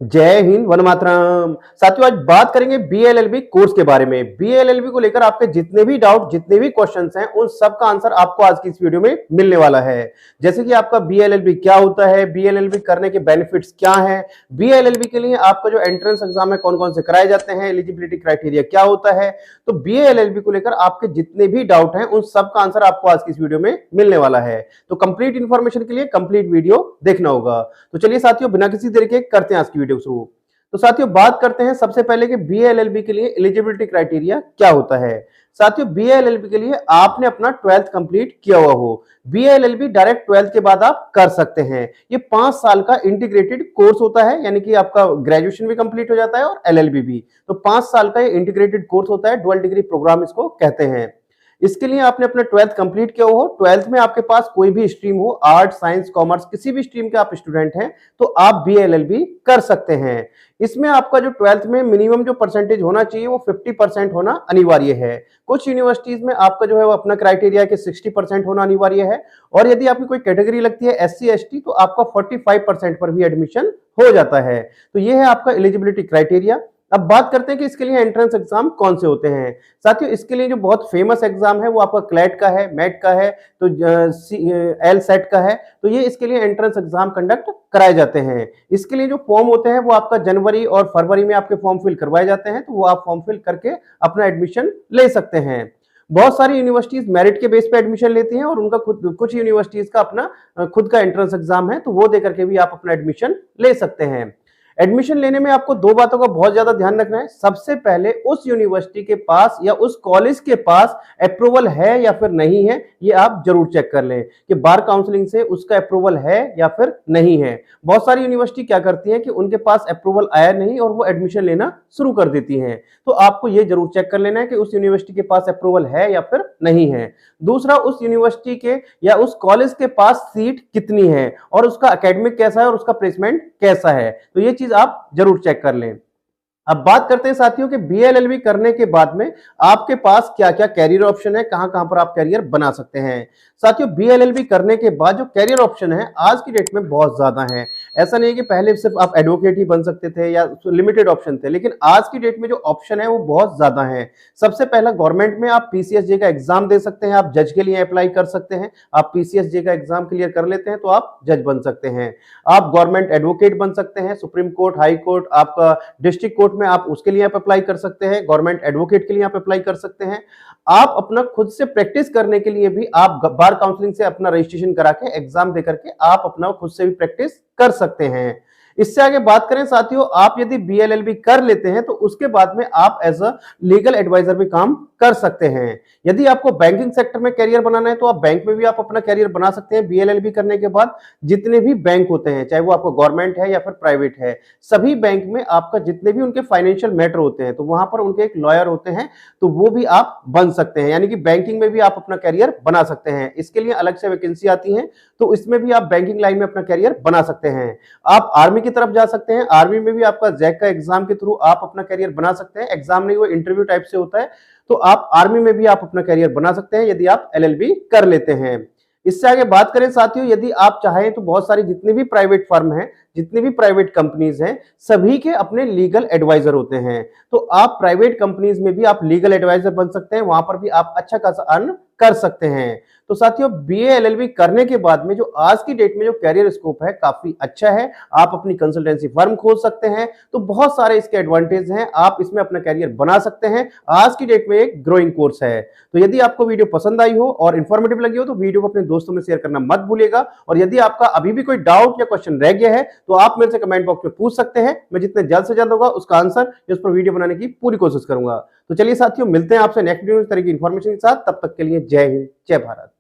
जय हिंद, वंदे मातरम। साथियों, आज बात करेंगे बीएलएलबी कोर्स के बारे में। बीएलएलबी को लेकर आपके जितने भी डाउट, जितने भी क्वेश्चंस हैं, उन सब का आंसर आपको आज की इस वीडियो में मिलने वाला है। जैसे कि आपका बीएलएलबी क्या होता है, बीएलएलबी करने के बेनिफिट्स क्या हैं, बीएलएलबी के लिए आपका जो एंट्रेंस एग्जाम है कौन कौन से कराए जाते हैं, एलिजिबिलिटी क्राइटेरिया क्या होता है। तो बीएलएलबी को लेकर आपके जितने भी डाउट हैं, उन सब का आंसर आपको आज की इस वीडियो में मिलने वाला है। तो कंप्लीट इंफॉर्मेशन के लिए कंप्लीट वीडियो देखना होगा। तो चलिए साथियों, बिना किसी देरी के करते हैं आज की वीडियो शुरू। तो साथियों, बात करते हैं सबसे पहले कि बीएलएलबी के लिए एलिजिबिलिटी क्राइटेरिया क्या होता है। साथियों, बीएलएलबी के लिए आपने अपना 12th कंप्लीट किया हुआ हो। बीएलएलबी डायरेक्ट 12th के बाद आप कर सकते हैं। ये 5 साल का इंटीग्रेटेड कोर्स होता है, यानी कि आपका ग्रेजुएशन भी कंप्लीट हो जाता है और एलएलबी भी। तो 5 साल का ये इंटीग्रेटेड कोर्स होता है, डुअल डिग्री प्रोग्राम इसको कहते हैं। इसके लिए आपने अपना 12th कंप्लीट किया हो, 12th में आपके पास कोई भी स्ट्रीम हो, आर्ट, साइंस, कॉमर्स, किसी भी स्ट्रीम के आप स्टूडेंट हैं, तो आप बीएलएलबी कर सकते हैं। इसमें आपका जो 12th में मिनिमम जो परसेंटेज होना चाहिए वो 50% होना अनिवार्य है। कुछ यूनिवर्सिटीज में आपका जो है वो अपना क्राइटेरिया कि 60% होना अनिवार्य है, और यदि आपकी कोई कैटेगरी लगती है एससी एसटी, तो आपका 45% पर भी एडमिशन हो जाता है। तो ये है आपका एलिजिबिलिटी क्राइटेरिया। अब बात करते हैं कि इसके लिए एंट्रेंस एग्जाम कौन से होते हैं। साथियों, इसके लिए जो बहुत फेमस एग्जाम है वो आपका क्लैट का है, मैट का है, तो एल सेट का है। तो ये इसके लिए एंट्रेंस एग्जाम कंडक्ट कराए जाते हैं। इसके लिए जो फॉर्म होते हैं वो आपका जनवरी और फरवरी में आपके फॉर्म फिल करवाए जाते हैं, तो वो आप फॉर्म फिल करके अपना एडमिशन ले सकते हैं। बहुत सारी यूनिवर्सिटीज मेरिट के बेस पे एडमिशन लेती हैं, और उनका खुद, कुछ यूनिवर्सिटीज का अपना खुद का एंट्रेंस एग्जाम है, तो वो दे करके भी आप अपना एडमिशन ले सकते हैं। एडमिशन लेने में आपको 2 बातों का बहुत ज्यादा ध्यान रखना है। सबसे पहले उस यूनिवर्सिटी के पास या उस कॉलेज के पास अप्रूवल है या फिर नहीं है, ये आप जरूर चेक कर लें कि बार काउंसलिंग से उसका अप्रूवल है या फिर नहीं है। बहुत सारी यूनिवर्सिटी क्या करती है कि उनके पास अप्रूवल आया नहीं और वो एडमिशन लेना शुरू कर देती हैं। तो आपको ये जरूर चेक कर लेना है कि उस यूनिवर्सिटी के पास अप्रूवल है या फिर नहीं है। दूसरा, उस यूनिवर्सिटी के या उस कॉलेज के पास सीट कितनी है और उसका एकेडमिक कैसा है और उसका प्लेसमेंट कैसा है। तो ये चीज आप जरूर चेक कर लें। अब बात करते हैं साथियों कि बीएलएलबी करने के बाद में आपके पास क्या क्या कैरियर ऑप्शन है, कहां कहां पर आप कैरियर बना सकते हैं। साथियों, बीएलएलबी करने के बाद जो कैरियर ऑप्शन है आज की डेट में बहुत ज्यादा है। ऐसा नहीं है कि पहले सिर्फ आप एडवोकेट ही बन सकते थे या लिमिटेड ऑप्शन थे, लेकिन आज की डेट में जो ऑप्शन है वो बहुत ज्यादा है। सबसे पहला, गवर्नमेंट में आप पीसीएसजे का एग्जाम दे सकते हैं, आप जज के लिए अप्लाई कर सकते हैं। आप पीसीएसजे का एग्जाम क्लियर कर लेते हैं तो आप जज बन सकते हैं। आप गवर्नमेंट एडवोकेट बन सकते हैं, सुप्रीम कोर्ट, हाई कोर्ट, आपका डिस्ट्रिक्ट कोर्ट में आप उसके लिए आप अप्लाई कर सकते हैं। गवर्नमेंट एडवोकेट के लिए आप अप्लाई कर सकते हैं। आप अपना खुद से प्रैक्टिस करने के लिए भी आप बार काउंसलिंग से अपना रजिस्ट्रेशन करा के एग्जाम दे करके आप अपना खुद से भी प्रैक्टिस कर सकते हैं। इससे आगे बात करें साथियों, आप यदि बीएलएलबी कर लेते हैं तो उसके बाद में आप एज अ लीगल एडवाइजर भी काम कर सकते हैं। यदि आपको बैंकिंग सेक्टर में कैरियर बनाना है तो आप बैंक में भी आप अपना कैरियर बना सकते हैं। बीएलएलबी करने के बाद जितने भी बैंक होते हैं, चाहे वो आपको गवर्नमेंट है या फिर प्राइवेट है, सभी बैंक में आपका जितने भी उनके फाइनेंशियल मैटर होते हैं, तो वहां पर उनके एक लॉयर होते हैं, तो वो भी आप बन सकते हैं। यानी कि बैंकिंग में भी आप अपना कैरियर बना सकते हैं। इसके लिए अलग से वैकेंसी आती है, तो इसमें भी आप बैंकिंग लाइन में अपना कैरियर बना सकते हैं। आप आर्मी की तरफ जा सकते हैं। आर्मी में भी आपका जैक का एग्जाम के थ्रू आप अपना कैरियर बना सकते हैं। एग्जाम नहीं, वो इंटरव्यू टाइप से होता है। तो आप आर्मी में भी आप अपना कैरियर बना सकते हैं यदि आप एलएलबी कर लेते हैं। इससे आगे बात करें साथियों, यदि आप चाहें तो बहुत सारी जितनी भी प्राइवेट फर्म हैं, जितनी भी प्राइवेट कंपनीज हैं, सभी के अपने लीगल एडवाइजर होते हैं। तो आप प्राइवेट कंपनीज में भी आप लीगल एडवाइजर बन सकते हैं, वहां पर भी आप अच्छा खासा अर्न कर सकते हैं। तो साथियों, बीए एलएलबी करने के बाद में जो आज की डेट में जो कैरियर स्कोप है काफी अच्छा है। आप अपनी कंसल्टेंसी फर्म खोल सकते हैं, तो बहुत सारे इसके एडवांटेज हैं। आप इसमें अपना कैरियर बना सकते हैं। आज की डेट में एक ग्रोइंग कोर्स है। तो यदि आपको वीडियो पसंद आई हो और इंफॉर्मेटिव लगी हो तो वीडियो को अपने दोस्तों में शेयर करना मत भूलिएगा। और यदि आपका अभी भी कोई डाउट या क्वेश्चन रह गया है तो आप मेरे से कमेंट बॉक्स में पूछ सकते हैं। मैं जितने जल्द से जल्द होगा उसका आंसर इस पर वीडियो बनाने की पूरी कोशिश करूंगा। तो चलिए साथियों, मिलते हैं आपसे नेक्स्ट वीडियो में इस तरह की इंफॉर्मेशन के साथ। तब तक के लिए जय हिंद, जय भारत।